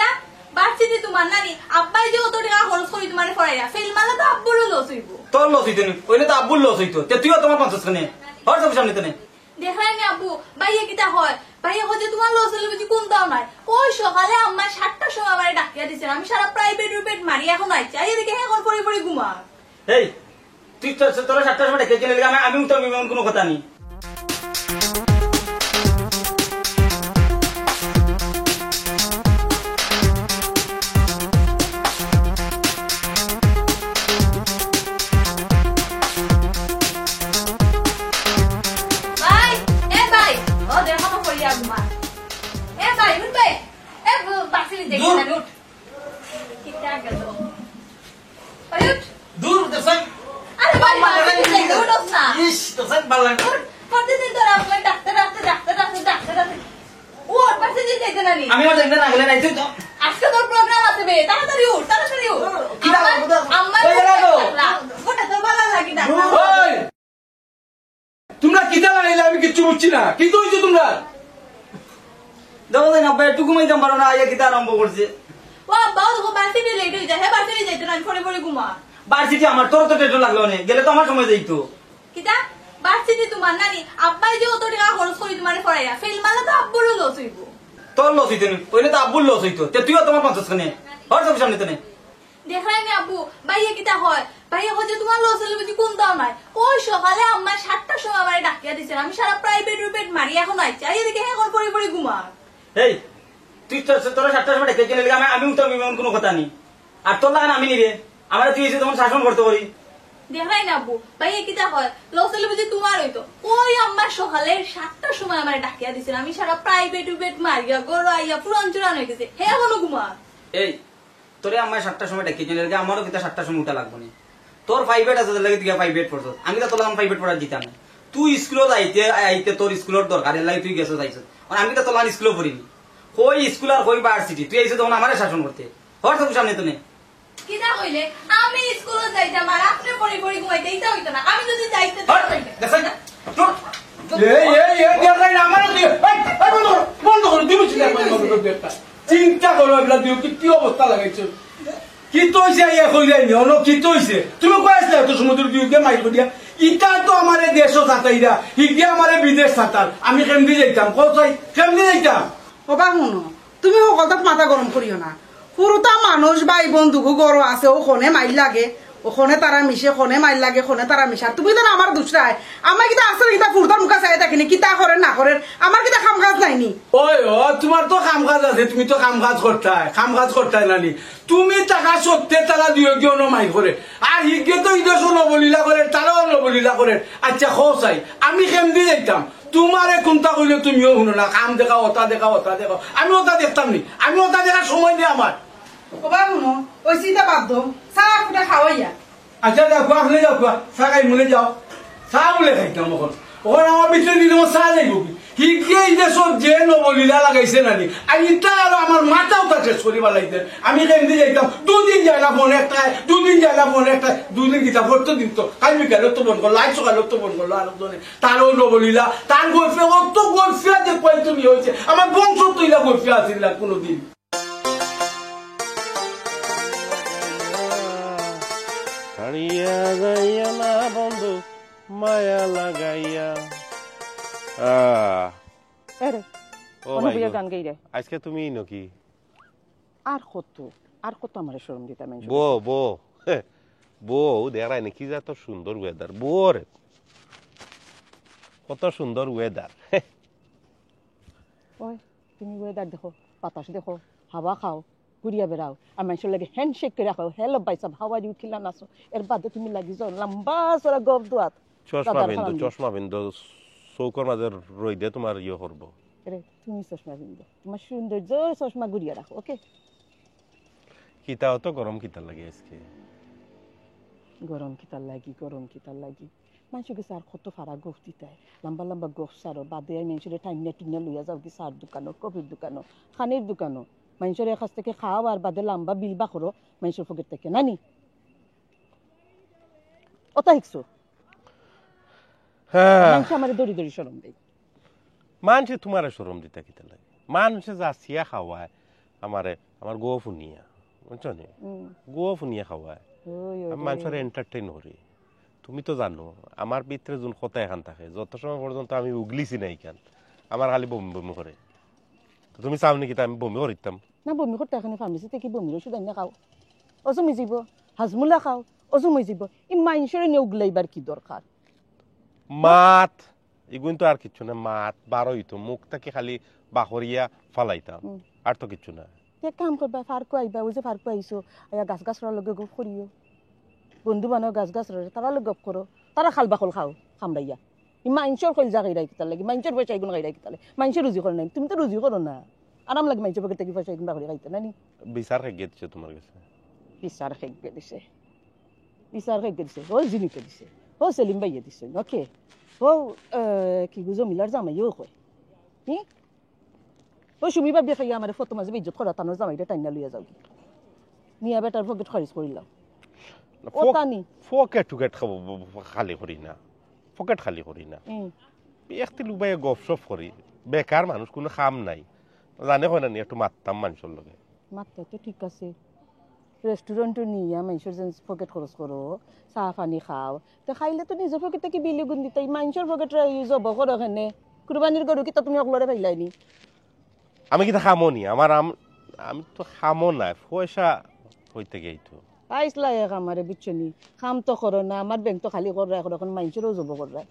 কিতা বাচ্চিতে তোমার নানি আব্বাই যে অত টাকা খরচ করি তোমার পড়াইয়া ফেল মালা তো আব্বুরও লস হইব। তোর লস হইতো নি ওইলে তো আব্বুর লস হইতো তুইও তোমার 50 খানে হর সব সামনে তো নেই দেখাই নি আব্বু ভাইয়া কিতা হয় ভাইয়া হচ্ছে তোমার লস হলে বুঝি কোন দাও নাই ওই সকালে আম্মা 7টার সময় আমার ডাকিয়া দিছেন আমি সারা প্রাইভেট রুপেট মারি এখন আইছি আই এদিকে এখন পড়ে পড়ে ঘুমা। এই তুই তোরা 7টার সময় ডেকে চলে গেলে আমি উঠতাম এমন কোনো কথা নেই। আমি আর দেখতে না গেলে নাই তুই তো আজকে তোর প্রোগ্রাম আছে বে তাড়াতাড়ি উঠ তাড়াতাড়ি উঠ আম্মা ওটা তোর ভালো লাগি না। তোমরা কিতা লাগাইলে আমি কিচ্ছু বুঝছি না কি কইছো তোমরা দেখো না আব্বা একটু ঘুমাইতাম পারো না আইয়া কিতা আরম্ভ করছে ও বাবা দেখো বাসিতে লেট হয়ে যায় হ্যাঁ বাসিতে যাইতে না পড়ে পড়ে ঘুমা। বার্ষিকী আমার তোর তো টেটো লাগলো না গেলে তো আমার সময় যাইতো কিতা বাসিতে তোমার নানি আব্বাই যে অত টাকা খরচ করি তোমার পড়াইয়া ফেল মালা তো আব্বুরও লস হইব। তোর লস হইতো নি ওইলে তো আব্বুর লস হইতো তুইও তোমার 50 খানে হর সব সামনে তো নেই দেখাই নি আব্বু ভাইয়া কিতা হয় ভাইয়া হচ্ছে তোমার লস হলে বুঝি কোন দাও নাই ওই সকালে আম্মা 7টার সময় আমার ডাকিয়া দিছেন আমি সারা প্রাইভেট রুপেট মারি এখন আইছি আই এদিকে এখন পড়ে পড়ে ঘুমা। এই তুই তোরা 7টার সময় ডেকে চলে গেলে আমি উঠতাম এমন কোনো কথা নেই আর তোর লাগান আমি নিরে আমার তুই এসে তখন শাসন করতে পারি দেখাই না আব্বু ভাইয়া কিতা হয় লস হলে বুঝি তোমার হইতো ওই আম্মা সকালে 7টার সময় আমার ডাকিয়া দিছেন আমি সারা প্রাইভেট রুপেট মারিয়া গরো আইয়া পুরান চুরান হয়ে গেছে হে এখনো ঘুমা। এই তোরে আমার 7টার সময় ডেকে চলে গেলে আমারও কিন্তু 7টার সময় উঠা লাগবে না তোর প্রাইভেট আছে লাগে তুই প্রাইভেট পড়ছ আমি তো তোর প্রাইভেট পড়া দিতাম না তুই স্কুলত আইতে আইতে তোর স্কুলের দরকার লাগে তুই গেছো যাইছ আমি তো তোর স্কুলে পড়িনি কই স্কুল আর কই ভার্সিটি তুই আইছে তখন আমারে শাসন করতে হর সব সামনে তো নেই কিতা কইলে আমি স্কুলে যাইতাম আর আপনি পড়ে পড়ে ঘুমাইতে এইটা হইতো না আমি যদি যাইতে দেখাই না দেখাই না আমার বন্ধ করো তুমি চিন্তা করো এগুলা দিও কি অবস্থা লাগাইছো কি তো হয়েছে ইয়া কই যাইনি অন্য কি তো হয়েছে তুমি কই আসলে এত সমুদ্র দিয়ে মাইল দিয়া ইটা তো আমারে দেশও ছাতাইরা হিগিয়া আমারে বিদেশ ছাতাল আমি কেমনি যাইতাম কোথায় কেমনি যাইতাম ওবা শুনো তুমি সকলটা মাথা গরম করিও না পুরোটা মানুষ ভাই বন্ধুকো গরো আছে ওখানে মাইল লাগে ওখানে তারা মিশে ওখানে মাইল লাগে ওখানে তারা মিশা তুমি তো আমার দুসরায় আমার কিতা আসলে কিতা ফুরতার মুখা চাই থাকিনি কিতা করেন না করেন আমার কিতা কাম কাজ নাইনি ওই ও তোমার তো কাম কাজ আছে তুমি তো কাম কাজ করতাই নানি তুমি টাকা সত্যি তারা দিও কিয় মাইল করে আর হিগে তো ইদেশও নবলীলা করে তারাও নবলীলা করে আচ্ছা খোঁচাই আমি কেমনি যাইতাম তোমারে কোনটা কইলে তুমিও শুনো না কাম দেখাও ওটা দেখাও আমি ওটা দেখতাম নি আমি ওটা দেখার সময় নেই আমার ওবা শুনো ওই চিন্তা বাদ দো চা ফুটা খাওয়াইয়া আচ্ছা যাও খোয়া শুনে যাও খোয়া চা খাই মনে যাও চা বলে খাইতাম ওখানে আমার ভিতরে দিন চা যাইব হিগে দেশত যে নবলীলা লাগাইছে নানি আর ইটা আর আমার মাথাও তা শেষ করিবা লাগছে আমি কেমনি যাইতাম দুদিন যাই না ফোন একটা দুদিন গীতা ভরতো দিন তো কাল বিকালে তো বন্ধ করলো আজ সকালে তো বন্ধ করলো আর তারও নবলীলা তার গল্পে অত গল্পিয়া যে কয় তুমি হয়েছে আমার বংশ তৈলা গল্পিয়া আসিল না কোনোদিন হারিয়া যাইয়া না বন্ধু মায়া লাগাইয়া গান গাই রে আজকে তুমি নাকি আর কত আমার শরম দিতাম বো দেখাই নাকি যা তো সুন্দর ওয়েদার রে কত সুন্দর ওয়েদার ওই তুমি ওয়েদার দেখো বাতাস দেখো হাওয়া খাও ঘুরিয়া বেড়াও আর মানুষের লাগে হ্যান্ডশেক করে রাখো হ্যালো বাইসাব হাওয়া দিও খিলা নাচো এর বাদে তুমি লাগি যাও লম্বা সরা গপ দোয়াত চশমা বিন্দু চৌকর মাঝে রই দে তোমার ইয়ে করবো তুমি চশমা বিন্দু তোমার সৌন্দর্য চশমা ঘুরিয়া রাখো ওকে কিতাও তো গরম কিতার লাগে আজকে গরম কিতার লাগি মানুষের কাছে আর কত ফারা গোফ দিতায় লম্বা লম্বা গোফ সারো বাদে মানুষের টাইম টুইনা লইয়া যাও কি সার দোকানো কফির দোকানো খানির দোকানো মানুষের কাছ থেকে খাও আর বাদে লম্বা বিল বা করো মানুষের পকেট থেকে নানি ওটা হিকছো মানুষ আমার দড়ি দড়ি সরম দেয় মানুষে তোমার সরম দিতে কিতা লাগে মানুষে যা চিয়া খাওয়ায় আমার গো ফুনিয়া বুঝছো নি গো ফুনিয়া খাওয়ায় আমি মানুষের এন্টারটেইন করি তুমি তো জানো আমার ভিতরে যোন কথা এখান থাকে যত সময় পর্যন্ত আমি উগলিছি না এখান আমার খালি বমি বমি করে তো তুমি চাও নাকি আমি বমি করিতাম না বমি করতে এখানে ফার্মেসিতে কি বমির ওষুধ আনিয়া খাও অজমি যাব হাজমুলা খাও অজমি যাব এই মানুষের নিয়ে উগলাইবার কি দরকার মাত এগুন তো আর কিচ্ছু না মাত বারোই তো মুখটাকে খালি বাহরিয়া ফালাইতাম আর তো কিচ্ছু না এক কাম করবা ফারকু আইবা ওই যে ফারকু আইসো আয়া গাছ গাছরার লগে গপ করিও বন্ধু বানাও গাছ গাছরারে তারা লগে গপ করো তারা খাল বাকল খাও খামড়াইয়া ই মানুষের কইল যা গাইরাই কিতার লাগে মানুষের পয়সা এগুলো গাইরাই কিতালে মানুষের রুজি করে নাই তুমি তো রুজি করো না আরাম লাগে মানুষের পকেট থেকে পয়সা এগুলো বাকরি খাইতে না নি বিচার খেয়ে দিচ্ছে তোমার কাছে বিচার খেয়ে দিছে বিচার খেয়ে দিছে ও জিনিকে দিছে ও সেলিম ভাইয়া দিছে ওকে ও কি গুজো মিলার জামাইও কয় হি ও সুমি বাবিয়া খাইয়া আমার ফটো মাঝে ইজ্জত করা তানোর জামাইটা টাইনা লইয়া যাও কি নিয়া বেটার পকেট খরচ করিলাম ও তানি ফকেট টুকেট খাবো খালি করি না ফকেট খালি করি না একটি লুবাই গপ সপ করি বেকার মানুষ কোনো কাম নাই জানে হয় না নি একটু মারতাম মানুষের লগে মাত্রা তো ঠিক আছে রেস্টুরেন্টে নিয়ে মানুষের যেন পকেট খরচ করো চাহ পানি খাও তো খাইলে তো নিজের পকেটে কি বিলি গুণ দিতে মানুষের পকেটে জব করো এখানে কুরবানির গরু কি তা তুমি অকলরে পাইলাইনি আমি কি খামো নি আমার আমি তো খামো না পয়সা হইতে গেই তো আইসলা এক আমারে বুঝছনি কাম তো করো না আমার ব্যাংক তো খালি করে এখন এখন মানুষেরও জব করে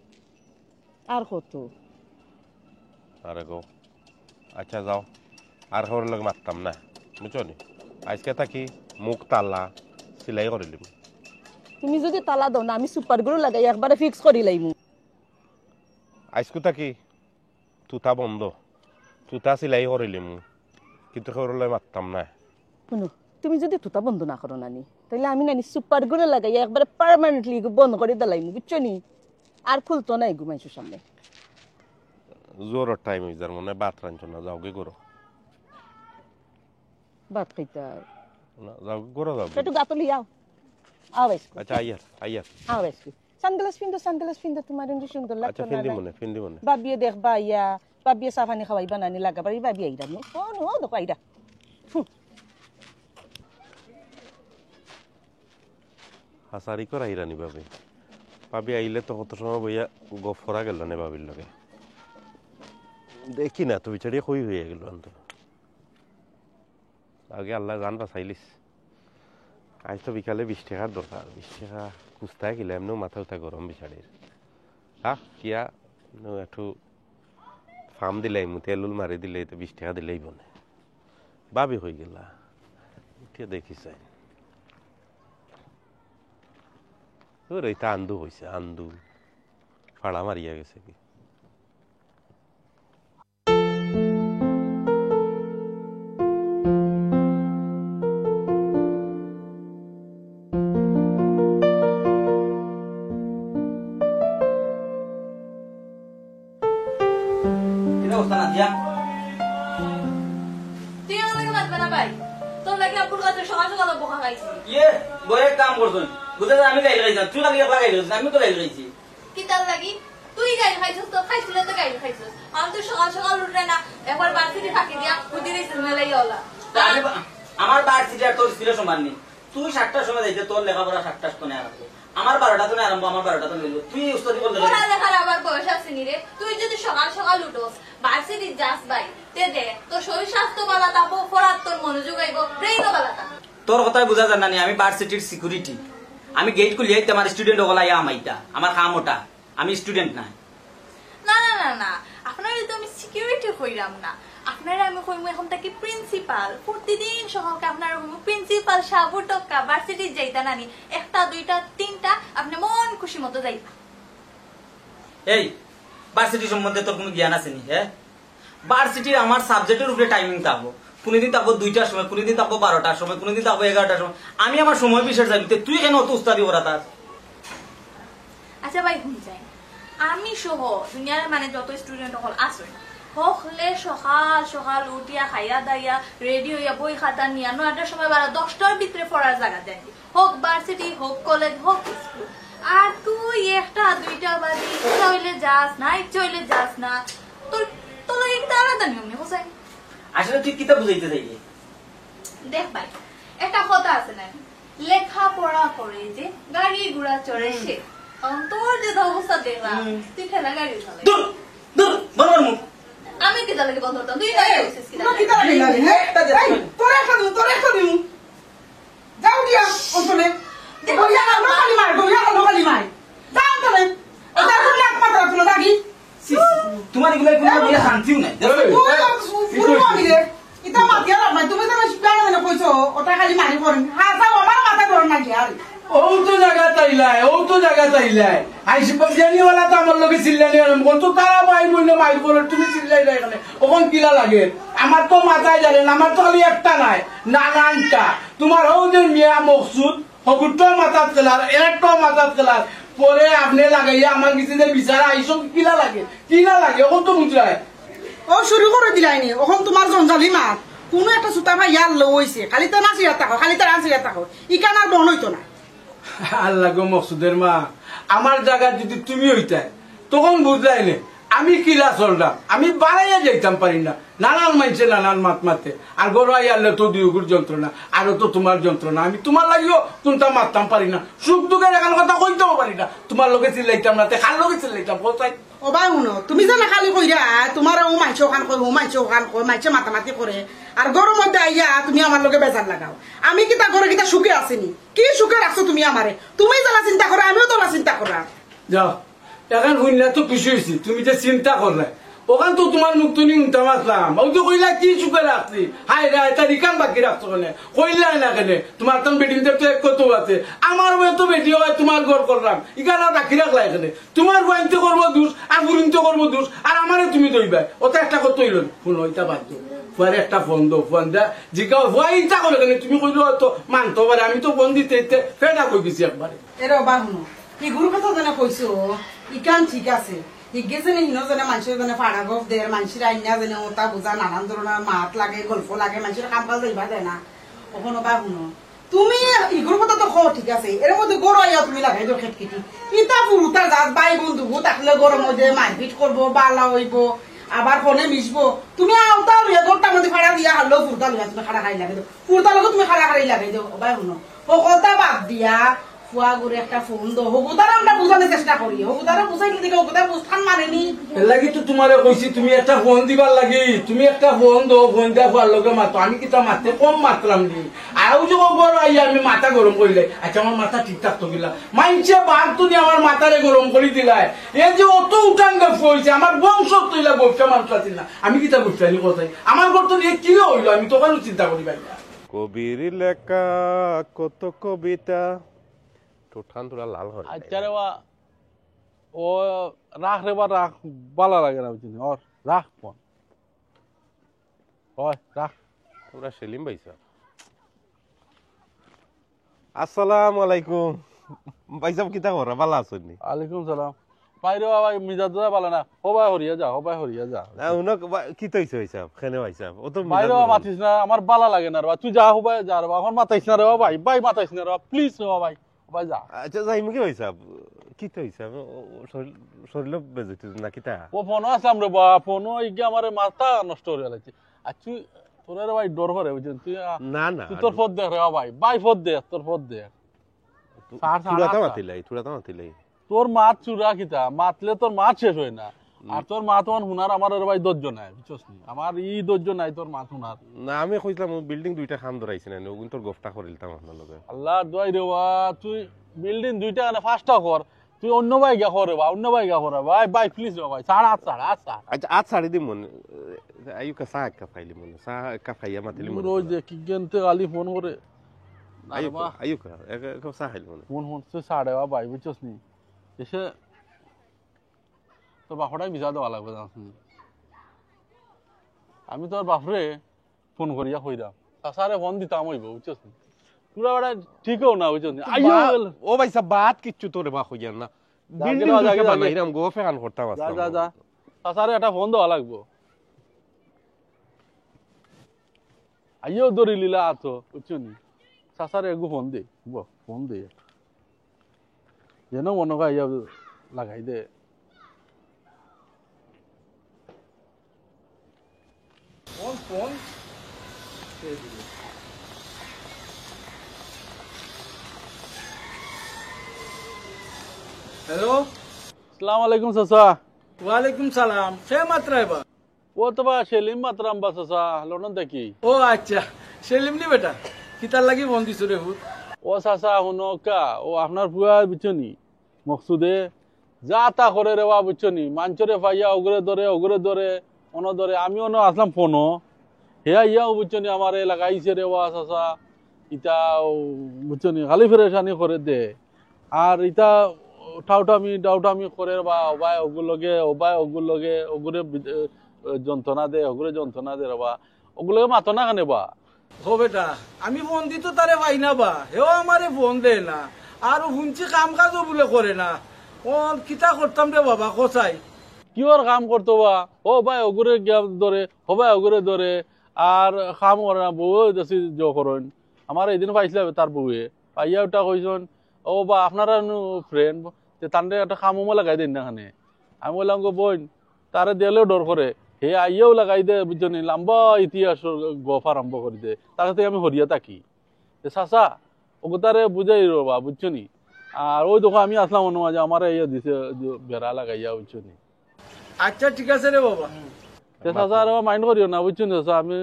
আর কত আরে গো আচ্ছা যাও আর খবর লগে মারতাম না বুঝছো নি আজকে থাকি মুখ তালা সিলাই করে লিম তুমি যদি তালা দাও না আমি সুপার গুলো লাগাই একবারে ফিক্স করি লাইমু আজকে থাকি তুতা বন্ধ তুতা সিলাই করে লিম কিন্তু খবর লগে মারতাম না শুনো তুমি যদি তুতা বন্ধ না করো নানি তাহলে আমি নানি সুপার গুলো লাগাই একবারে পার্মানেন্টলি বন্ধ করে দিলাইমু বুঝছো নি আর খুলতো না এগু মানুষের সামনে জোরের টাইম হয়ে যার মনে বাত রাঞ্চ না যাও গে করো ভাত খাইতে না যাও করো যাও একটু গাতলি আও আও এসকু আচ্ছা আইয়ার আও এসকু সানগ্লাস ফিন্দো তোমার এমনি সুন্দর আচ্ছা লাগতো না ফিন্দি মনে বাবিয়ে দেখবা ইয়া বাবিয়ে সাফানি খাওয়াইবা নানি লাগা পারি বাবিয়ে আইরা নো ও নো দেখো আইরা হাসারি কর আইরানি ভাবি আইলে তো কত সময় বইয়া গফরা গেল না ভাবির লগে দেখি না তো বিচারি হয়ে গেল আগে আল্লাহ গান বাঁচাইলিস আজ তো বিকালে 20 টাকার দরকার 20 টাকা কুস্তায় গেলে এমনিও মাথা উঠা গরম বিচারির কিয়া একটু ফার্ম দিলাই তেলুল মারি দিলে তো 20 টাকা দিলেই বনে ভাবি হয়ে গেলা এটা দেখি চাই ওর এইটা আন্দু হয়েছে আন্দু ফাড়া মারিয়া গেছে কি তুই আমাকে মারবে না ভাই তোর লাগে আপুর কাছে সকাল সকাল বোকা খাইছি কাম করছো বুঝে আমি গাইল খাইছি তুই খালি একলা গাইল খাইছিস আমি তো গাইল খাইছি কি তার লাগি তুই গাইল খাইছিস তো খাইছিলে তো গাইল খাইছিস আমি তো সকাল সকাল উঠলে না একবার বাড়িতে থাকি দিয়া বুদ্ধি রেছিস মেলাই ওলা আমার বাড়ি সিটি আর তোর সিটির সমান নেই তুই 7টার সময় যাইতে তোর লেখাপড়া 7টার সময় আরম্ভ আমার 12টা তো আরম্ভ আমার 12টা তো মিলবো তুই উস্তাদি বলতে পড়া লেখার আবার বয়স আছে নি রে তুই যদি সকাল সকাল উঠোস ভার্সিটি যাস ভাই তে দে তো শরীর স্বাস্থ্য বালা থাকবো পড়ার তোর মনোযোগ আইব ব্রেইনও বালা থাকবো তোর কথাই বুঝা যায় না আমি ভার্সিটির সিকিউরিটি আমি গেট খুলি আইতে আমার স্টুডেন্ট ওগুলা ইয়া আমাইতা আমার কাম ওটা আমি স্টুডেন্ট না না না না না আপনার তো আমি সিকিউরিটি কইরাম না আপনারা আমি কইমু এখন থেকে প্রিন্সিপাল প্রতিদিন সকালকে আপনার প্রিন্সিপাল সাবু টক্কা ভার্সিটি যাইতা নানি একটা দুইটা তিনটা আপনি মন খুশি মতো যাইতা এই ভার্সিটি সম্বন্ধে তোর কোনো জ্ঞান আছে নি হ্যাঁ ভার্সিটির আমার সাবজেক্টের উপরে টাইমিং থাকবো কোনদিন থাকবো 2টার সময় কোনদিন থাকবো 12টার সময় কোনদিন থাকবো 11টার সময় আমি আমার সময় বিশেষ যাবি তুই কেন অত উস্তাদি করা তার আচ্ছা ভাই শুন যাই আমি সহ দুনিয়ার মানে যত স্টুডেন্ট হল আসে হলে সকাল সকাল উঠিয়া খাইয়া দাইয়া রেডি হইয়া বই খাতা নিয়া 9টার সময় 10টার ভিতরে পড়ার জায়গা দেন হোক ভার্সিটি হোক কলেজ হোক স্কুল আর তুই একটা দুইটা বাজে ইচ্ছা হইলে যাস না ইচ্ছা হইলে যাস না তোর তোর একটা আলাদা নিয়ম নেই হোসাই আসলে তুই কিতা বুঝাইতে চাইলি দেখ ভাই একটা কথা আছে না লেখাপড়া করে যে গাড়ি ঘোড়া চড়ে সে তোর যে অবস্থা দেখলাম তুই খেলা গাড়ি চালাই দূর দূর বরাবর মুখ আমি কি তাহলে বন্ধ করতাম তুই না গেছিস কি তোরা কি তারা লাগে হ্যাঁ তোরা একটা দিমু যাও দিয়া ওখানে দেখো ইয়া লোকালি মার গো ইয়া লোকালি মার যাও তাহলে এটা তুমি এক মাত্রা তুলো দাগি তোমার এগুলো কোনো বলে শান্তিও নাই পুরো আমি রে এটা মাতিয়া না তুমি তো বেলা না কইছো ওটা খালি মারি করেন হ্যাঁ যাও আমার মাথা ধরন না কি আর ও তো জায়গা তাইলাই আইসি জানিওয়ালা তো আমার লোকে চিল্লানি তো তারা মাই বইলে মাই বলে তুমি চিল্লাই না এখানে ওখান কিলা লাগে আমার তো মাথায় জানেন আমার তো খালি একটা নাই নানানটা তোমার হও যে মিয়া মকসুদ হগুরটাও মাথাত খেলার একটাও মাথাত খেলার পরে আপনি লাগাইয়া আমার কিছু যে বিচারা আইসো কিলা লাগে ওখান তো বুঝলাই ও শুরু করে দিলাইনি ওখান তোমার জঞ্জালি মার কোনো একটা সুতা ভাই ইয়ার লো হইছে খালি তো নাচিয়া থাকো খালি তো নাচিয়া থাকো ইকান আর বন হইতো না আল্লাহ গো মকসুদের মা আমার জায়গা যদি তুমি হইতাই তখন বুঝলাই নে আমি কিলা চললাম আমি বাড়াইয়া যাইতাম পারি না নানান মাইছে নানান মাত মাতে আর গড়াই আনলে তো দুগুর যন্ত্রণা আরো তো তোমার যন্ত্রণা আমি তোমার লাগিও কোনটা মারতাম পারি না সুখ দুঃখের এখন কথা কইতেও পারি না তোমার লোকে চিল্লাইতাম না খাল লোকে চিল্লাইতাম কোথায় ও ভাই শুনো তুমি জানা খালি কইরা তোমার ও মাইছে ওখান কই ও মাইছে ওখান কই মাইছে মাতামাতি করে আর গরম মধ্যে আইয়া তুমি আমার লগে বেজার লাগাও আমি কি তা ঘরে কি তা সুখে আসেনি কি সুখে রাখছো তুমি আমারে তুমি যারা চিন্তা করো আমিও তোরা চিন্তা করা যাও এখন শুনলে তো খুশি হয়েছি তুমি যে চিন্তা করলে ওখান তো তোমার মুখ তুমি উঠা মারলাম ও তো কইলা কি সুখে রাখছি হাই রে এটা রিকান বাকি রাখছো কেন কইলাই না কেন তোমার তো বেটিদের তো এক কত আছে আমার বই তো বেটি হয় তোমার ঘর করলাম ইখানে বাকি রাখলা এখানে তোমার বইনতে করবো দোষ আর বুড়িনতে করবো দোষ আর আমারে তুমি দইবা ওটা একটা কত হইল শুনো ওইটা বাদ দিও ফুয়ারে একটা ফোন দো ফোন দা জিগাও ফুয়া ইচ্ছা করে কেন তুমি কইলো হয়তো মানতে পারে আমি তো ফোন দিতে ফেটা কই গেছি একবারে এর বা শুনো কি গুরু কথা জানা কইছো ইকান ঠিক আছে গেছে নি হিনো জানে মানুষের জানে ফাড়া গফ দের মানুষের আইনা জানে ওটা বুঝা নানান ধরনের মাত লাগে গল্প লাগে মানুষের কাম কাজ যাইবা দেয় না ওখানে বা শুনো তুমি ইগুর কথা তো খো ঠিক আছে এর মধ্যে গরু আইয়া তুমি লাগাই দো খেট কেটি ইতা পুরুতার জাত বাই বন্ধু থাকলে গরম মধ্যে মারপিট করবো বালা হইব আবার ফোনে মিশবো তুমি আওতা লইয়া গোটা মধ্যে ফাড়া দিয়া হারলো ফুরতা লইয়া তুমি খাড়া খাই লাগাই দো ফুরতা লোক তুমি খাড়া খাড়াই লাগাই দো ভাই শুনো ও কথা বাদ দিয়া ফুয়া করে একটা ফোন দো হগুদারা আমরা বুঝানোর চেষ্টা করি হগুদারা বুঝাইলে দেখে হগুদারা বুঝতাম মানেনি এর লাগি তো তোমারে কইছি তুমি একটা ফোন দিবার লাগি তুমি একটা ফোন দো ফোন দিয়া ফুয়ার লগে মাতো আমি কি তা মারতে কম মারলাম নি আর যে বড় আই আমি মাথা গরম করিলে আচ্ছা আমার মাথা ঠিক থাকতো গিলা মাইনছে বাঘ তুমি আমার মাথারে গরম করে দিলাই এ যে অত উঠান গেছ হয়েছে আমার বংশ তৈলা গোপটা মানুষ আছিল না আমি কি তা বুঝতে পারি কোথায় আমার ঘর তো নিয়ে কি হইলো আমি তখন চিন্তা করি পারি না কবির লেখা কত কবিতা টোঠান তোরা লাল হয় আচ্ছা রে বা ও রাখ রে বা রাখ বালা লাগে না বুঝলি ওর রাখ ফোন ওই রাখ তোরা সেলিম ভাই সাহেব আসসালামু আলাইকুম ভাই সাহেব কিতা করা ভালো আছেন নি ওয়ালাইকুম সালাম বাইরে বাবা মিজাজ বালা না হবাই হরিয়া যা না উনক কি তৈছে ভাই সাহেব খেনে ভাই সাহেব ও তো বাইরে বাবা মাতিস না আমার বালা লাগে না রে বা তুই যা হবাই যা রে বা এখন মাতাইস না রে ভাই ভাই মাতাইস না রে প্লিজ রে ভাই ভাই যা আচ্ছা যাই মুখে ভাই সাহেব কি তৈছে শরীর বেজে না কিতা ও ফোন আসলাম রে বা ফোন ইগে আমার মাথা নষ্ট হয়ে গেছে আর তুই তোর রে ভাই ডর করে বুঝছেন তুই না না তুই তোর ফোন দেখ রে ভাই ফোন দে তোর ফোন দে চূড়াটা মাতিলাই তোর মাত চূড়া কিতা মাতলে তোর মাত শেষ হয় না আর তোর মা তোমার হুনার আমার ভাই ধৈর্য নাই বুঝছস নি আমার ধৈর্য নাই তোর মাত হুনার না আমি কইছিলাম বিল্ডিং দুইটা খাম ধরাইছি না ওগুন তোর গফটা করিলতাম আপনার লগে আল্লাহ দোয়াই রে বা তুই বিল্ডিং দুইটা না ফাস্টটা কর তুই অন্য ভাই গা করে বা অন্য ভাই গা করে ভাই প্লিজ রে ভাই ছাড় আচ্ছা আজ ছাড়ি দিম মনে আইউ কা সা কা ফাইলি মনে সা কা ফাইয়া মাতিলি মনে রোজ যে কি গেনতে গালি ফোন করে আইউ কা এক সা হাইলি মনে ফোন তুই ছাড়ে ভাই বুঝছস নি এসে তোর বাপটাই বিচার দেওয়া লাগবে জানিস আমি তোর বাপরে ফোন করিয়া কইরাম তাছাড়া ফোন দিতাম হইব বুঝছস পুরা বেড়া ঠিকও না বুঝছস ও ভাই সাহেব বাত কিচ্ছু তোরে বা কইয়ান না বিল্ডিং দুইটা বানাইরাম গো ফ্যান করতাম যা তাছাড়া একটা ফোন দেওয়া লাগবো আইও দড়ি লীলা আতো বুঝছনি তাছাড়া এগু ফোন দে ফোন দে যেন মনে হয় লাগাই দে হ্যালো, আসসালামু আলাইকুম চাচা। ওয়ালাইকুম সালাম। সে মাত্রা এবার? ও তো বা সেলিম মাত্রাম বা চাচা লন্ডন দেখি। ও আচ্ছা, সেলিম নি বেটা, কিতার লাগি ফোন দিছো রে হুত? ও চাচা শুনো কা, ও আপনার ফুয়া বুঝছনি মকসুদে যা তা করে রেওয়া বুঝছনি, মাঞ্চরে পাইয়া ওগরে ধরে অনধরে আমি অন আসলাম ফোনো হেয়া ইয়াও বুঝছনি আমার লাগাইছে রেওয়া চাচা ইটা বুঝছনি খালি ফেরেশানি করে দে। আর ইটা ডাউটামি করে বা ওবাই ওগুর লগে ওগুরে যন্ত্রণা দে রবা ওগুলোকে মাতো না কানে বা। হো বেটা, আমি ফোন দিত তারে পাই না বা, হেও আমারে ফোন দে না, আর শুনছি কাম কাজও বলে করে না। ও কিতা করতাম রে বাবা, কোথায় কি ওর কাম করতো বা, ও ভাই ওগুরে ধরে হবাই ওগুরে ধরে আর কাম করে না, বউ দেশি করেন। আমার এদিন পাইছিল তার বউয়ে পাইয়া ওটা কইসন, ও বা আপনারা ফ্রেন্ড তান্ডে একটা কামও লাগাই দেন না খানে। আমি বললাম গো বোন, তারে দিলেও ডর করে, হে আইয়াও লাগাই দে বুঝছনি, লম্বা ইতিহাস গপ আরম্ভ করে দে। তার সাথে আমি হরিয়া থাকি চাচা ওগো তারে বুঝাই রবা বুঝছনি। আর ওই দেখো আমি আসলাম অন্য মাঝে আমার ইয়ে দিছে বেড়া লাগাইয়া বুঝছনি। আচ্ছা ঠিক আছে রে বাবা। চাচা আর মাইন্ড করিও না বুঝছনি চাচা, আমি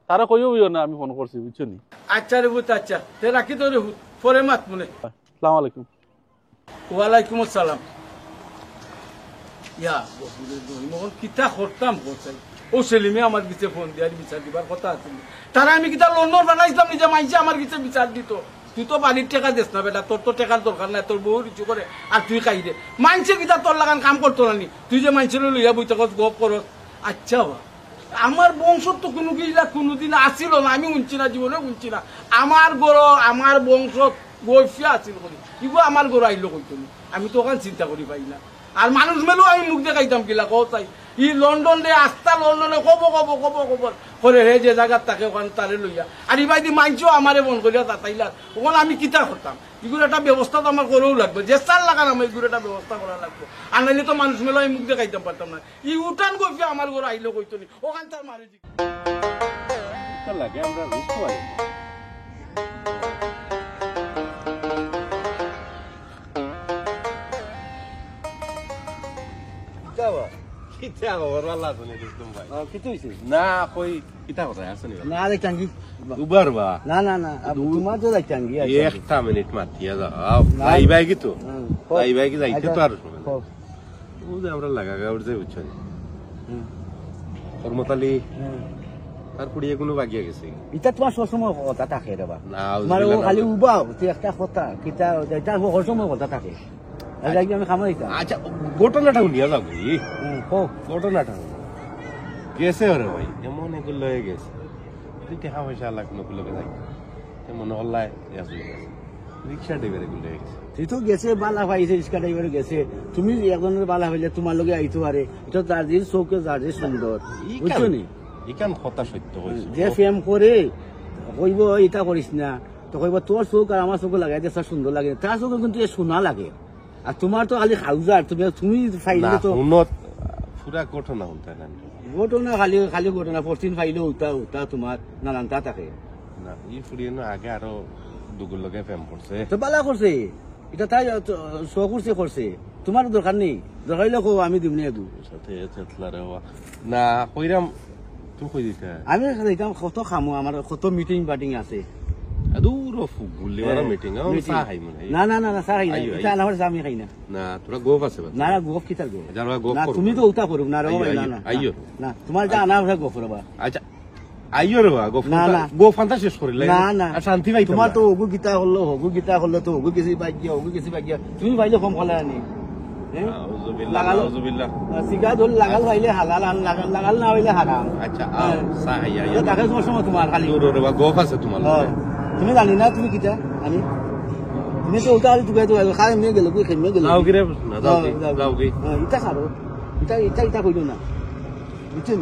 তারা কইও বুঝিও না আমি ফোন করছি বুঝছনি। আচ্ছা রে হুত, আচ্ছা তে রাখি তো রে হুত, পরে মাত মনে। আসসালামু আলাইকুম। ওয়ালাইকুম আসসালাম। ইয়া বকুলের দই মোহন কিতা করতাম কোথায়? ও সেলিমে আমার কাছে ফোন দিয়ে বিচার দিবার কথা আছিল, তারা আমি কিতা লন্ডন বানাইছিলাম নিজে, মাইছে আমার কাছে বিচার দিত। তুই তো বাড়ির টাকা দিস না বেটা, তোর তো টাকার দরকার নাই, তোর বহু কিছু করে আর তুই খাই দে। মাইছে কিতা তোর লাগান কাম করতো না নি, তুই যে মাইছে লইয়া বই থাকস গপ করস। আচ্ছা বা, আমার বংশ তো কোনো গিলা কোনোদিন আসিল না, আমি শুনছি না, জীবনে শুনছি না। আমার গড় আমার বংশ গৈফিয়া আসিল করি, ইগো আমার গড় আইলো কইতো আমি তো ওখানে চিন্তা করি পাই না। আর মানুষ মেলো আমি মুখ দেখাইতাম কিলা কোথাই ই লন্ডন রে আস্তা লন্ডনে কব করে হে যে জায়গার তাকে ওখানে তারে লইয়া। আর ইবাই দি মাইনছো আমারে বন করিয়া তাতাইলা, ওখানে আমি কিতা করতাম? এগুলো একটা ব্যবস্থা তো আমার করেও লাগবে, যে চার লাগান আমার এগুলো একটা ব্যবস্থা করা লাগবে। আর নাইলে তো মানুষ মেলো আমি মুখ দেখাইতাম পারতাম না। ই উঠান কইছে আমার ঘরে আইলো কইতো নি, ওখানে তার মারে লাগে আমরা বুঝতে পারি। একটা মিনিট মাতিয়া যাও ভাই কি তো ভাই কি যাইতে তো আর আমরা লাগা গাউর যে বুঝছো কর্মতালি আর পুড়িয়ে কোনো বাগিয়া গেছে। এটা তোমার সবসময় কথা থাকে রে বা, তোমার খালি উবাও তুই একটা কথা কিতা এটা সবসময় কথা থাকে। আমি খামা দিতাম। আচ্ছা ঘটনাটা শুনিয়া যাবো ঘটনাটা গেছে ওরে ভাই, এমন এগুলো হয়ে গেছে টাকা পয়সা লাখ নগুলোকে যাই মনে হল্লায় রিক্সা ড্রাইভার এগুলো হয়ে গেছে। তুই তো গেছে বালা পাইছে, রিক্সা ড্রাইভার গেছে, তুমি একজনের বালা হইলে তোমার লগে আইতে পারে। এটা যার যে চৌকে যার যে সুন্দর বুঝছো নি, ইকান কথা সত্য হয়েছে। যে ফেম করে কইব এটা করিস না, তো কইব তোর চোখ আর আমার চোখে লাগাই দিয়ে সুন্দর লাগে, তার চোখে কিন্তু সোনা লাগে। আর তোমার তো খালি খাউজার, তুমি ফাইলে তো পুরা ঘটনা শুনতে না, ঘটনা খালি ঘটনা পরদিন ফাইলে ওটা তোমার নানানটা থাকে না। ই ফুরিয়ে আগে আরো দুগুর লগে প্রেম করছে, তো বালা করছে, এটা তাই শো করছে। তোমার দরকার নেই, দরকার হইলে কো আমি দিমনি একটু না কইরাম তুমি কই দিতে। আমি যাইতাম কত খামো, আমার কত মিটিং বাটিং আছে। তুমি তো উঠা করুক না, তোমার যা আনা গোফ রবা। আচ্ছা আইও রে গো ফান্তা শেষ করিলে না শান্তি পাই। তোমার তো ওগু গীতা হলো তো ওগু গেছি বাগিয়া তুমি পাইলে কম ফলা আনি সিগারেট হল লাগাল পাইলে হালাল, লাগাল না হইলে হারাম। আচ্ছা তাকে তোমার সময় তোমার খালি গোফ আছে তোমার, তুমি জানি না তুমি কিটা আমি তুমি তো ওটা টুকাই খাই মেয়ে গেল খেমে গেল ইটা খারো ইটা কইল না বুঝছেন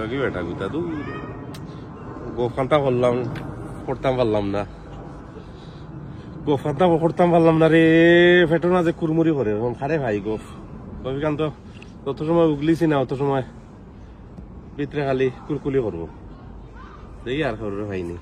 লগে বেটা গুতা দু গোফানটা করতাম পারলাম না, গোফানটা করতাম পারলাম না রে। ফেটো না যে কুরমুরি করে খারে ভাই গোফ কবিকান্ত তত সময় উগলিছি না, অত সময় ভিতরে খালি কুরকুলি করবো দেখি আর খবর হয়নি।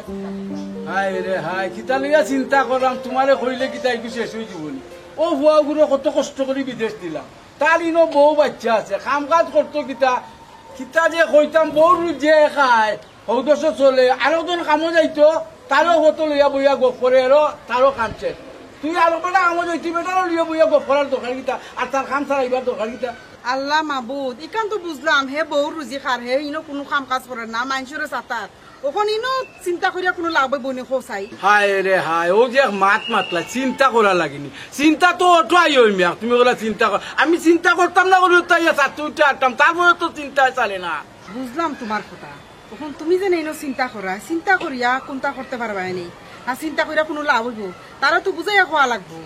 লইয়া চিন্তা করি। হাই রে হাই কিতা লইয়া চিন্তা করলাম তোমারে কইলে কিতা একটু শেষ হয়ে যাবনি ও ভুয়াগুলো কত কষ্ট করে বিদেশ দিলাম তার ইনো বউ বাচ্চা আছে কাম কাজ করতো কিতা কিতা যে কইতাম বউ যে খায় সৌদশ চলে আরো জন কামো যাইতো তারও হতো লইয়া বইয়া গপ করে আরো তারও কামছে তুই আরো বেটা কামো যাইতি বেটারও লইয়া বইয়া গপ করার দরকার কিতা আর তার কাম ছাড়াইবার দরকার কিতা আল্লাহ মাবুদ ইকান তো বুঝলাম হে বউ রুজি খার হে ইনো কোনো কাম কাজ করে না মানুষের সাতার ওখন ইনো চিন্তা করিয়া কোনো লাভ বনি খোসাই হায় রে হায় ও যে মাত মাতলা চিন্তা করা লাগিনি চিন্তা তো অটো আই মিয়া তুমি ওগুলা চিন্তা কর আমি চিন্তা করতাম না করে তাই চারটে উঠে আটতাম তারপরে তো চিন্তা চালে না বুঝলাম তোমার কথা তখন তুমি যে নেই চিন্তা করা চিন্তা করিয়া কোনটা করতে পারবা নেই আর চিন্তা করিয়া কোনো লাভ হইব তারা তো বুঝাইয়া খোয়া লাগবো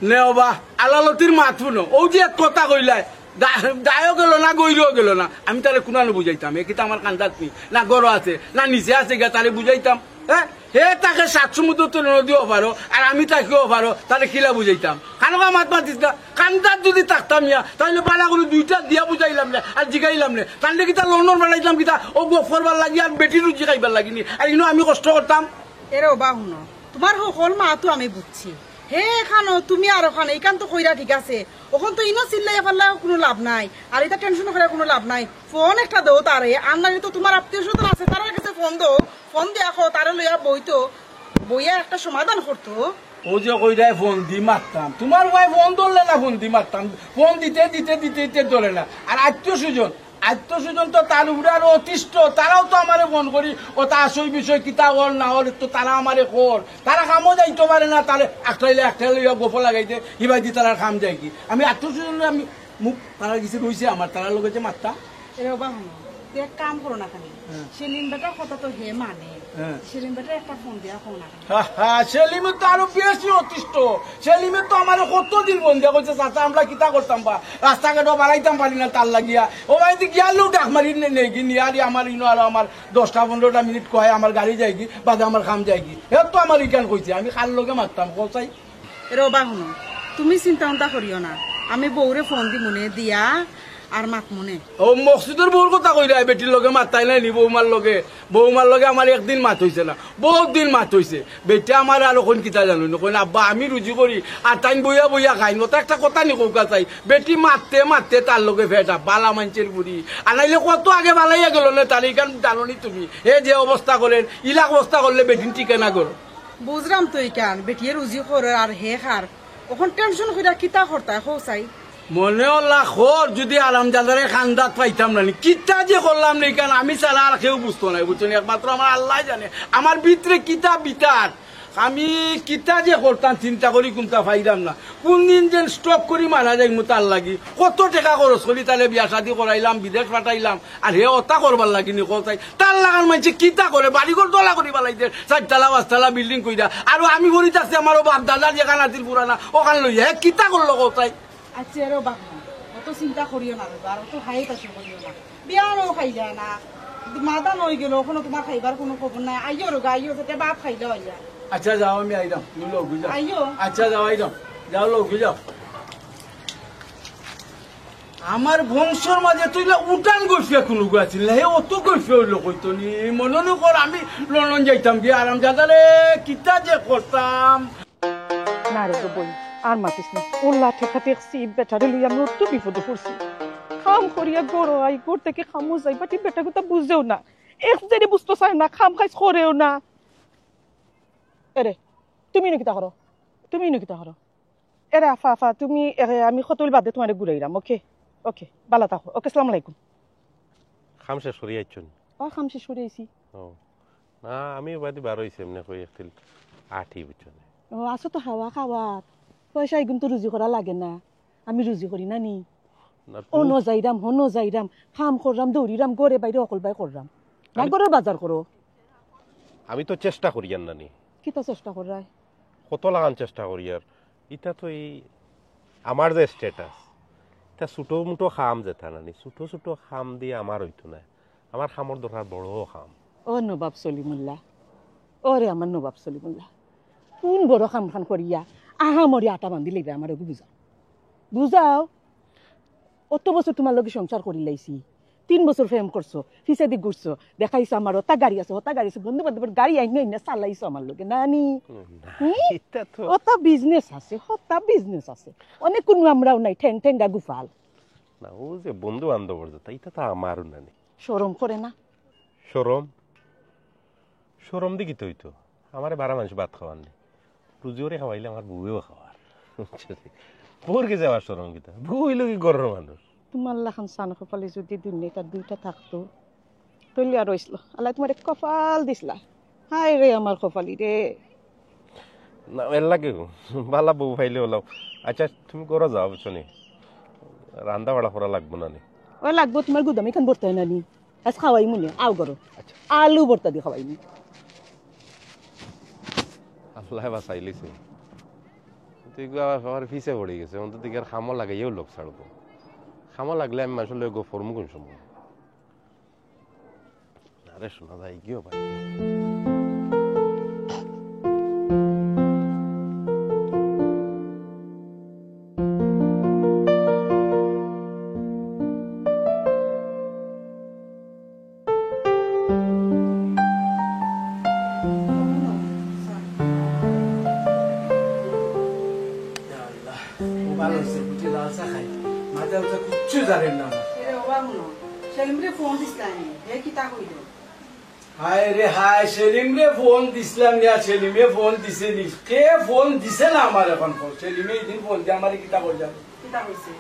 নে বা আলালতির মাত শুনো ও যে এক কথা কইলাই দায়ও গেল না গইরও গেল না আমি তাহলে কোনানো বুঝাইতাম এ কিন্তু আমার কান্দাত নি না গড় আছে না নিচে আছে গা তাহলে বুঝাইতাম হ্যাঁ হে তাকে 700 মতো তো নদীও পারো আর আমি তাকেও পারো তাহলে কিলা বুঝাইতাম কানকা মাত মাতিস না কান্দাত যদি থাকতাম ইয়া তাহলে পালা করে দুইটা দিয়া বুঝাইলাম না আর জিগাইলাম না তাহলে কিতা লন্ডন বানাইলাম কিতা ও গফরবার লাগি আর বেটিরও জিগাইবার লাগিনি আর ইনো আমি কষ্ট করতাম এরে বা শুনো তোমার সকল মা তো আমি বুঝছি হে খানো তুমি আর ওখানে এইখান তো কইরা ঠিক আছে ওখান তো ইনো চিল্লাই পারলে কোনো লাভ নাই আর এটা টেনশন করে কোনো লাভ নাই ফোন একটা দেও তারে আর না তো তোমার আত্মীয় স্বজন আছে তার কাছে ফোন দাও ফোন দিয়া খো তারে লইয়া বইতো বইয়া একটা সমাধান করতো ও যে কইরাই ফোন দি মারতাম তোমার ভাই ফোন ধরলে না ফোন দি মারতাম ফোন দিতে দিতে দিতে দিতে ধরে না আর আত্মীয়-স্বজন তো তার উপরে আরো অতিষ্ঠ তারাও তো আমারে ফোন করি ও তা আসই বিষয় কিতা হল না হল তো তারা আমারে কর তারা কামও যাইতে পারে না তাহলে একটা লইয়া গোপ লাগাইতে হিবাই দি তারা কাম যায় কি আমি আত্মীয়-স্বজন আমি মুখ তারা কিছু রয়েছে আমার তারার লোক যে মারতাম এরে বা শুনো তুই এক কাম করো না খালি সেলিম বেটার কথা তো হে মানে সেলিম বেটার একটা ফোন দিয়া ফোন না সেলিমের তো আরো বেশি অতিষ্ঠ সেলিমের তো আমার কতদিন বন্ধু করছে চাচা আমরা কিতা করতাম বা রাস্তাঘাটও বাড়াইতাম পারি না তার লাগিয়া ও বাড়িতে গিয়ালেও ডাক মারি নেই কি নিয়ারি আমার ইনো আর আমার 10-15 মিনিট কয় আমার গাড়ি যাই কি বাদে আমার খাম যাই কি এ তো আমার ইকান কইছে আমি খাল লোকে মারতাম কোথায় এরে বা শুনো তুমি চিন্তা করিও না আমি বউরে ফোন দি মনে দিয়া আর মাত মনে ও মকসুদের বউর কথা কই রে বেটির লগে মাতাই নাই নি বৌমার লগে আমার একদিন মাত হইছে না বহুত দিন মাত হইছে বেটা আমার আর কোন কিতা জানো না কোন আব্বা আমি রুজি করি আর তাই বইয়া খাই নতা একটা কথা নি কৌকা চাই বেটি মারতে তার লগে ভেটা বালা মাঞ্চের বুড়ি আনাইলে কত আগে বালাইয়া গেল না তার এইখান জানি তুমি এ যে অবস্থা করেন ইলাক অবস্থা করলে বেটিন টিকে না করো বুঝলাম তো ইকান বেটিয়ে রুজি করে আর হে খার ওখান টেনশন কইরা কিতা করতা হৌসাই মনে হল্লা খর যদি আরামজাদারে খান্দাত পাইতাম না কিতা যে করলাম না কেন আমি ছাড়া আর কেউ বুঝতো না বুঝছো একমাত্র আমার আল্লাহ জানে আমার ভিতরে কিতা বিতার আমি কিতা যে করতাম চিন্তা করি কোনটা পাইলাম না কোন দিন যে স্টপ করি মারা যাই তার লাগি কত টাকা খরচ করি তাহলে বিয়া শাদি করাইলাম বিদেশ পাঠাইলাম আর হে অতা করবার লাগিনি কোথায় তার লাগার মানুষ কিতা করে বাড়িঘর দলা করি পালাইছে 4তলা 5তলা বিল্ডিং কইরা আর আমি করিতে আছে আমারও বাপ দাদার যেখান আছিল পুরানা ওখান লইয়া হে কিতা করলো কোথায় আচ্ছা আরো বাবা অত চিন্তা করিও না আর অত হাই পাশে করিও না বিয়ারও খাই যায় না মাদা নই গেল ওখানে তোমার খাইবার কোনো খবর নাই আইও রোগা আইও যাতে বাপ খাইলে আইয়া আচ্ছা যাও আমি আইলাম তুমি লোক যাও আইও আচ্ছা যাও আইলাম যাও লোক যাও আমার বংশর মাঝে তুই উঠান গইফিয়া কোনো আছিল হে অত গইফিয়া হইল কইতো নি মনে কর আমি লন্ডন যাইতাম কি আরাম জাদারে কিতা যে করতাম না রে গো বই আর মাতিস না ওল্লা ঠেকা ঠেকছি বেটারে লইয়া আমি অত বিপদে পড়ছি খাম করিয়া গড় আই গড় থেকে খামো যাই বাটি বেটা কথা বুঝেও না এক জানি বুঝতে চায় না খাম খাইস করেও না এরে তুমি নকিতা করো এরে আফা তুমি আমি কতল বাদে তোমারে ঘুরাইলাম ওকে বালা থাকো ওকে আসসালামু আলাইকুম খাম শেষ করি আইছুন খাম শেষ করে আইছি ও না আমি বাদি বার হইছে এমনি কই একতিল আঠি বুঝছো ও আসো তো হাওয়া খাওয়াত পয়সা এগুন তো রুজি করা লাগে না আমি রুজি করি না নি ও নজাইরাম খাম কররাম দৌড়িরাম গড়ে বাইরে অকল বাই কররাম না গড়ের বাজার করো আমি তো চেষ্টা করি আর নানি কি তো চেষ্টা করাই কত লাগান চেষ্টা করি আর এটা তো এই আমার যে স্ট্যাটাস এটা ছোটো মুটো খাম যেটা নানি ছোটো খাম দিয়ে আমার হইতো না আমার খামর দরকার বড় খাম ও নবাব সলিমুল্লাহ ওরে আমার নবাব সলিমুল্লাহ কোন বড় খাম খান করিয়া আহা মরি আটা বান্ধি লইবে আমার বুঝাও অত বছর তোমার লগে সংসার করি লাইছি 3 বছর প্রেম করছো ফিসে দি ঘুরছো দেখাইছো আমার হতা গাড়ি আছে বন্ধু বান্ধবের গাড়ি আইনা চালাইছো আমার লোকে নানি এটা তো হতা বিজনেস আছে অনেক কোনো আমরাও নাই ঠেঙ্গা গুফাল না ও যে বন্ধু বান্ধব এটা তো আমারও নানি শরম করে না শরম দেখি তো হইতো আমার 12 মানুষ ভাত খাওয়ার নেই রুজিওরে খাওয়াইলে আমার বউয়েও খাওয়ার বউর কে যাওয়ার শরম কিতা বউ হইল কি গরর মানুষ তোমার লাখান সান কপালে যদি দুনিয়াটা দুইটা থাকতো তৈলি আর রইছিল আল্লাহ তোমার কপাল দিসলা হায় রে আমার কপালি রে না এর লাগে ভালো বউ পাইলে হলো আচ্ছা তুমি করে যাও বুঝছনি রান্না বাড়া করা লাগবো না নি ওই লাগবো তোমার গুদাম এখান ভর্তা না নি আজ খাওয়াই মনে আও করো আলু ভর্তা দিয়ে খাওয়াই নি আল্লাহ বাঁচাইলিছে তুই আমার ফিসে পড়ে গেছে অন্তত দিকে আর খামো লাগাইও লোক ছাড়বো খামো লাগলে আমি আসলে গো ফর্ম কোন সময় আরে শোনা যায় গিয়েও পাই ভালো হয়েছে বুঝি লাল চা খাই মাঝে মাঝে কিচ্ছু জানেন না আমার সেলিমরে ফোন দিছিলাম হে কিতা কইল হায় রে হায় সেলিম রে ফোন দিছিলাম না সেলিমে ফোন দিছে নি কে ফোন দিছে না আমার এখন ফোন সেলিমে এদিন ফোন দিয়ে আমার কিতা করে যাবে কিতা কইছে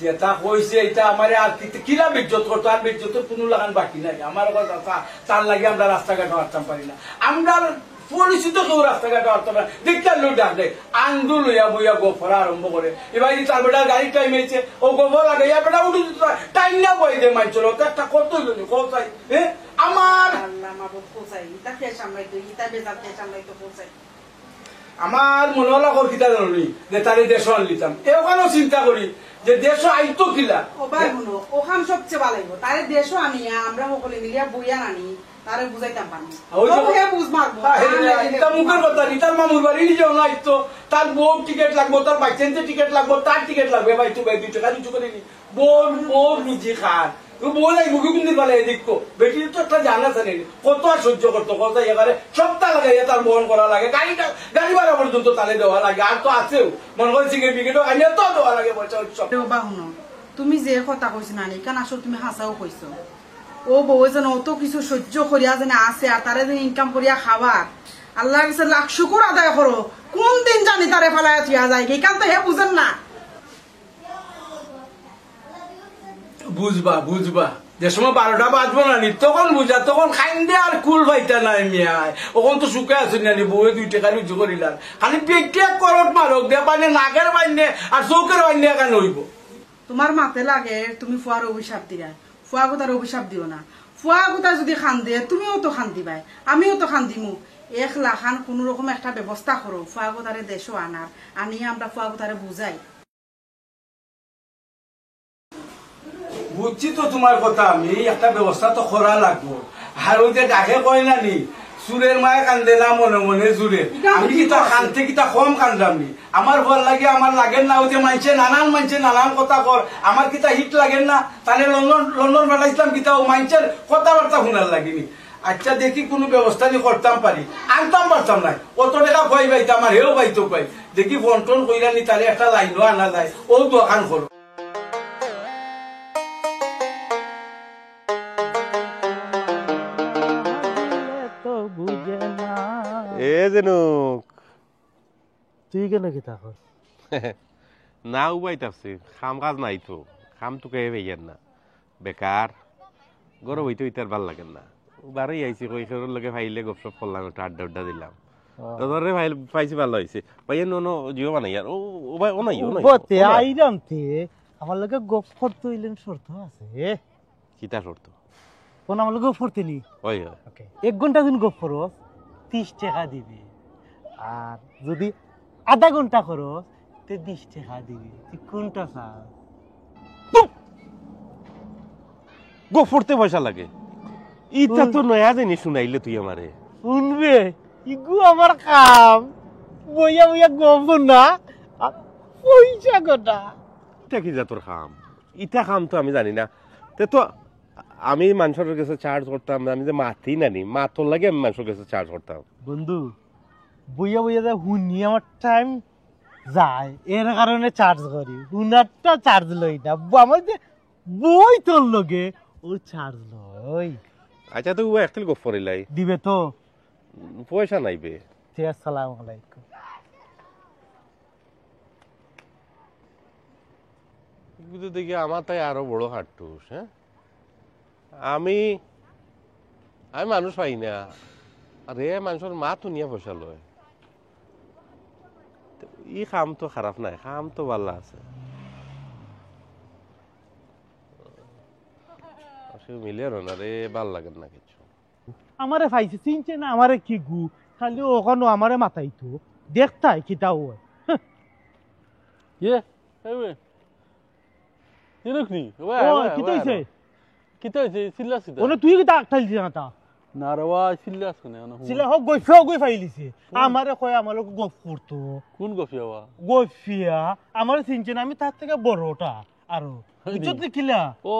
যেটা কইছে এটা আমারে আর কিরা বিজ্জত করতো আর বিজ্জতের কোনো লাগান বাকি নাই আমার তার লাগে আমরা রাস্তাঘাটে হাঁটতাম পারি না আমরা পরিচিত কেউ রাস্তাঘাটে হাঁটতাম না দেখতাম লোক ডাক দেয় আন্দু লইয়া বইয়া গোফরা আরম্ভ করে এবার তার বেটা গাড়ি টাইম হয়েছে ও গোফর লাগে ইয়া বেটা উঠে টাইম না বই দে মানছিল একটা কত কোথায় আমার আল্লাহ মাবুদ কোথায় ইতা কে সামলাইতো ইতা বেজাত কে সামলাইতো কোথায় আমার মনে হলো কিতা জানি যে তারে দেশ আনলিতাম এওখানেও চিন্তা করি যে দেশ আইতো কিলা ও ভাই শুনো ওখান সবচেয়ে ভালো লাগবে তারে দেশও আনিয়া আমরা সকলে মিলিয়া বইয়া আনি তারে বুঝাইতাম পারি বুঝ মারবো মুখের কথা নি তার মামুর বাড়ি নিজেও নাইতো তার বউ টিকিট লাগবো তার বাচ্চাদের টিকিট লাগবো তার টিকিট লাগবে ভাই তুই 2 টাকা নিচু করে নি বোর লুচি খান বউ নাই মুখে কিন্তু বলে দেখো বেটি তো একটা জানা জানি কত আর সহ্য করতো কত এবারে সপ্তাহ লাগাইয়া তার বহন করা লাগে গাড়ি ভাড়া পর্যন্ত তালে দেওয়া লাগে আর তো আছেও মনে করে সিগারেট বিকেটও আনিয়া তো দেওয়া লাগে পয়সা বা শুনো তুমি যে কথা কইছো নানি কারণ আসলে তুমি হাসাও কইছো ও বউ যেন অত কিছু সহ্য করিয়া যেন আছে আর তারে যেন ইনকাম করিয়া খাবার আল্লাহর কাছে লাখ শুকর আদায় করো কোন দিন জানি তারে ফেলাইয়া থিয়া যায় এই কারণ তো হে বুঝেন না বুঝবা যে সময় 12টা বাজবো না নি তখন বুঝা তখন খাইন দে আর কুল ভাইটা নাই মিয়ায় ওখান তো শুকে আছে নানি বউয়ে 2 টাকা রুজু করিলাম খালি পেটে করট মারক দে পাইনে নাকের বাইনে আর চৌকের বাইনে কেন হইব তোমার মাতে লাগে তুমি ফুয়ার অভিশাপ দিরা ফুয়া গোতার অভিশাপ দিও না ফুয়া গোতা যদি খান দিয়ে তুমিও তো খান দিবাই আমিও তো খান দিমু 1 লাখ কোন রকম একটা ব্যবস্থা করো ফুয়া গোতারে দেশও আনার আনিয়ে আমরা ফুয়া গোতারে বুঝাই বুঝছি তো তোমার কথা আমি একটা ব্যবস্থা তো করা লাগবো আর ওই যে ডাকে কয় না নি সুরের মায়ে কান্দে না মনে মনে জুড়ে আমি কিতা কানতে কিতা কম কান্দাম নি আমার ভাল লাগে আমার লাগেন না ওই যে মানছে নানান কথা কর আমার কিতা হিট লাগেন না তাহলে লন্ডন বেড়াইছিলাম কিতা ও মানছেন কথাবার্তা শোনার লাগেনি আচ্ছা দেখি কোনো ব্যবস্থা নিয়ে করতাম পারি আনতাম পারতাম না অত টাকা কই পাইতাম আর হেও পাইতো পাই দেখি বন্টন কইরা নি তাহলে একটা লাইনও আনা যায় ও দোকান করো তুই কেন কি থাকস না উবাইতাছি খাম কাজ নাই তো খাম তো কে ভাইয়ার না বেকার গরম হইতে হইতে আর ভাল লাগেন না বারোই আইসি কইসের লগে ভাইলে গপসপ করলাম একটু আড্ডা দিলাম তোরে ভাই পাইছি ভালো হয়েছে ভাইয়া নো জিও বানাই আর ও ভাই ও নাই আইরাম তে আমার লগে গপ করতে হইলেন শর্ত আছে কিতা শর্ত কোন আমার লগে গপ করতে নি ওই ওকে 1 ঘন্টা দিন গপ করো 30 টাকা দিবি আর যদি আধা ঘন্টা করো তে 20 টাকা দিবি তুই কোনটা চাস গপ করতে পয়সা লাগে ইটা তো নয়া জানি শুনাইলে তুই আমারে শুনবে ইগু আমার কাম বইয়া বইয়া গপ না পয়সা গোটা এটা কি যা তোর খাম ইটা খাম তো আমি জানি না তে তো আমি মানুষের কাছে চার্জ করতাম, আমি যে মাতি নানি মাতর লাগে আমি মানুষের কাছে চার্জ করতাম। বন্ধু বইয়া বইয়া যা হুনি আমার টাইম যায়, এর কারণে চার্জ করি, হুনারটা চার্জ লই না। আমার যে বই তোর লগে ওর চার্জ লই। আচ্ছা তো একটিল গপ করিলাই দিবে তো? পয়সা নাইবে। ঠিক আছে, আসসালামু আলাইকুম। কিন্তু দেখি আমার তাই আরো বড় হাট্টুস। হ্যাঁ, আমি মানুষ পাই না, আরে মানুষের মা তো নিয়ে পয়সা লয়। ই কাম তো খারাপ নাই, কাম তো ভালো আছে। মিলে না রে, ভাল লাগে না কিছু। আমারে পাইছে চিনছে না, আমারে কি গু খালি ওখানে আমারে মাথাইতো দেখতাই কিতা হয়। ইয়ে কিরকনি কিতা হইছে? কিতা হইছে? সিল্লা সিধা ওনে তুই কিতা আটটাইল দিছ না? না রে ওয়া সিল্লা শুনে না সিলা হোক গইফিয়া গই ফাইলিছে, আমারে কয় আমার লোক গপ করতো। কোন গফিয়া ওয়া? গইফিয়া আমারে চিনছে না, আমি তার থেকে বড়টা আরো বুঝছত কিলা। ও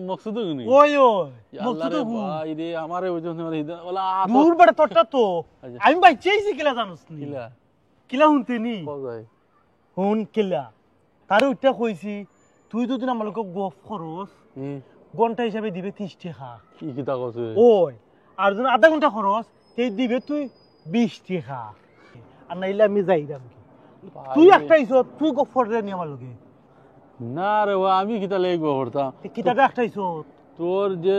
মকসুদ গুনি ওই ওই মকসুদ ভাই রে, আমারে ওজন ওলা দূর বড় তোরটা তো আমি বাইচেইছি কিলা জানোস নি? কিলা কিলা হুনতেনি বাজাই হুন কিলা তারে উঠটা কইছি তুই দুদিন আমার লোক গপ খরচ ঘন্টা হিসাবে দিবে 30 টাকা। কি কিতা কইছে? ওই আর যদি আধা ঘন্টা খরচ সেই দিবে তুই 20 টাকা। আর নাইলে আমি যাইরাম। তুই একটা আইছো, তুই গপ করে নি আমার লগে। না রে ওয়া, আমি কিতা লাগবো করতাম? কিতাটা একটা আইছো তোর যে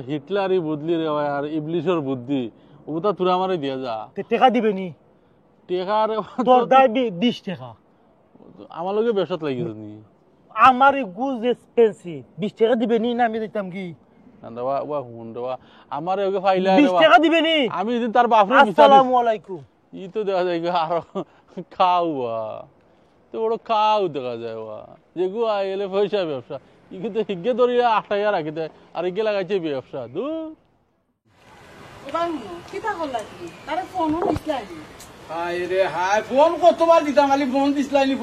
হিটলারই বুদ্ধি রে ভাই, আর ইবলিশের বুদ্ধি ওটা তোরা আমারে দিয়া যা। টাকা দিবে নি? টাকা রে তোর দায় 20 টাকা। আমার লগে ব্যবসাত লাগিস নি? আমার গুজ এক্সপেন্সিভ, 20 টাকা দিবে নি? না আমি দিতাম কি? না ওয়া ওয়া হুন রে ওয়া, আমারে ওকে ফাইলা 20 টাকা দিবে নি? আমি দিন তার বাপরে বিচার। আসসালামু আলাইকুম। ই তো দেখা যায় আর খাওয়া তো বড় খাও দেখা যায় ওয়া, যেগু আইলে পয়সা ব্যবসা ই কিন্তু হিগে ধরিয়া 8000 রাখি দেয় আর ইগে লাগাইছে ব্যবসা। দূর কিতা করলা তুমি? তারে ফোনও দিছলানি? হায় রে হায়, ফোন কতবার দিতাম, খালি ফোন দিসলাইনি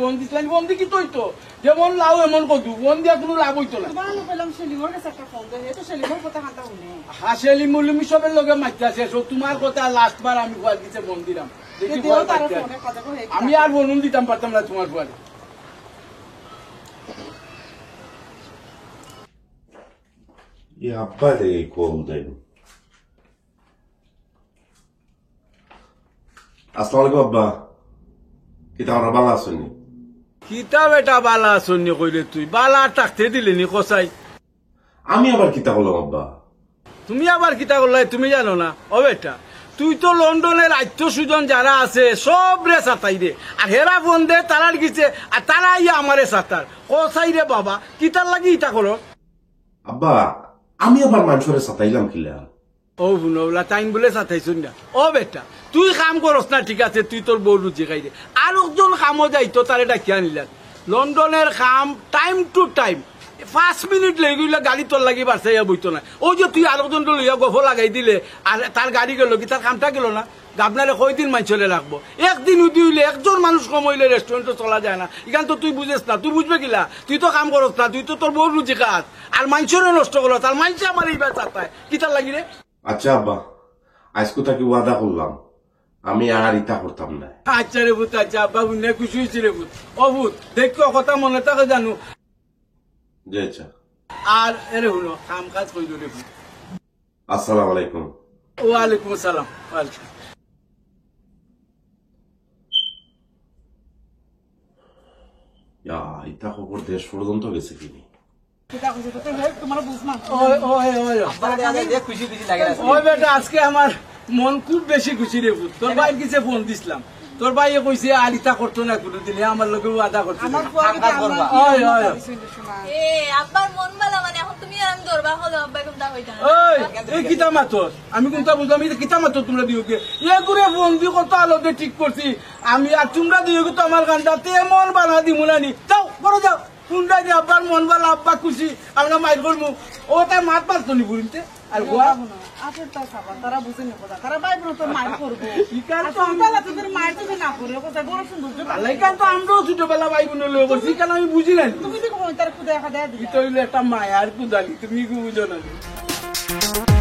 ফোন দি কি তৈতো যেমন লাউ এমন কদু, ফোন দিয়া কোনো লাভ হইতো না। তোমার পেলাম সেলিমর কাছে একটা ফোন দেয়, তো সেলিমর কথা কান্তা শুনে হাসেলি মুলিমি সবের লগে মাইতাছে, তোমার কথা লাস্ট বার আমি কয়েক দিতে ফোন দিলাম, দেখি দিও তার ফোনে কথা কই। আমি আর ফোন দিতাম পারতাম না তোমার পরে। আব্বা রে কল দেন। আসসালামু আলাইকুম আব্বা, কিতা আমরা ভালো আছেন? কিতা বেটা বালা আসনি কইলে তুই বালা থাকতে দিলি নি কসাই? আমি আবার কিতা করলাম আব্বা? তুমি আবার কিতা করলাই তুমি জানো না? ও বেটা তুই তো লন্ডনের আত্মীয়-স্বজন যারা আছে সব রে সাতাই রে, আর হেরা ফোন দে তারার গিছে আর তারা ইয়া আমারে সাতার কসাই রে বাবা, কিতার লাগি ইটা করো? আব্বা আমি আবার মানুষের সাতাইলাম কিলা? ও শুনলা টাইম বলে সাতাইছুন না। ও বেটা তুই কাম করস না, ঠিক আছে তুই তোর বউ রুচি খাই দে, আর একজন কামও যাইতো তারে ডাকিয়া নিলাম। লন্ডনের কাম টাইম টু টাইম 5 মিনিট লেগে গেলে গাড়ি তোর লাগি বাড়ছাইয়া বইতো না। ও যে তুই আরেকজন লইয়া গফ লাগাই দিলে আর তার গাড়ি গেল কি, তার কামটা গেল না? আপনারে কয়দিন মাইচলে রাখবো? একদিন উদি হইলে একজন মানুষ কম হইলে রেস্টুরেন্টে চলা যায় না। এখান তো তুই বুঝেস না, তুই বুঝবে কিলা? তুই তো কাম করস না, তুই তো তোর বউ রুচি খাস আর মাইচরে নষ্ট করো, তার মাইচে আমার এইবার চাতায় কি তার লাগি রে? আচ্ছা আব্বা, আজকে তাকে ওয়াদা করলাম আমি আর ইটা করতাম না। আচ্ছা রে ভূত, আচ্ছা আব্বা বুনে খুশি হয়েছি রে ভূত। ও ভূত দেখো কথা মনে থাকে জানো? জি আচ্ছা। আর এরে শুনো কাম কাজ কইল রে ভূত। আসসালামু আলাইকুম। ওয়ালাইকুম আসসালাম। ইটা খবর দেশ পর্যন্ত গেছে কিনি? ওই বেটা আজকে আমার মন খুব বেশি খুশি রে ভূত। তোর ভাই কিছু ফোন দিছিলাম, তোর ভাই কইছে আর ইটা করতো না কোনো দিলে, আমার লোকে আদা করতো। আব্বার মন ভালো মানে এখন তুমি আর আমি দরবা হলো আব্বাই কোনটা হইতা না। এই কিতা মাতর আমি কোনটা বুঝলাম, কিতা মাতর তোমরা দিও কে এ করে ফোন দি কত আলোতে ঠিক করছি আমি, আর তোমরা দিও তো আমার গানটাতে মন বানা দি মুনানি। যাও বড় যাও কোনটা দিয়ে আব্বার মন ভালো, আব্বা খুশি, আমরা মাইর করবো। ও তাই মাত পারতো নি বুঝতে আর গোয়া তারা বুঝে নেব, তারা বাইক তো মার করবো। মায়ের তো না করে বড় সুন্দর তো আমরাও ছোটবেলা ভাই বোনের লোক করছি, কেন আমি বুঝি না। তুমি তার খুদে দেখা দেয় একটা মায়ার কুদালি, তুমি কি বুঝো না? Thank you.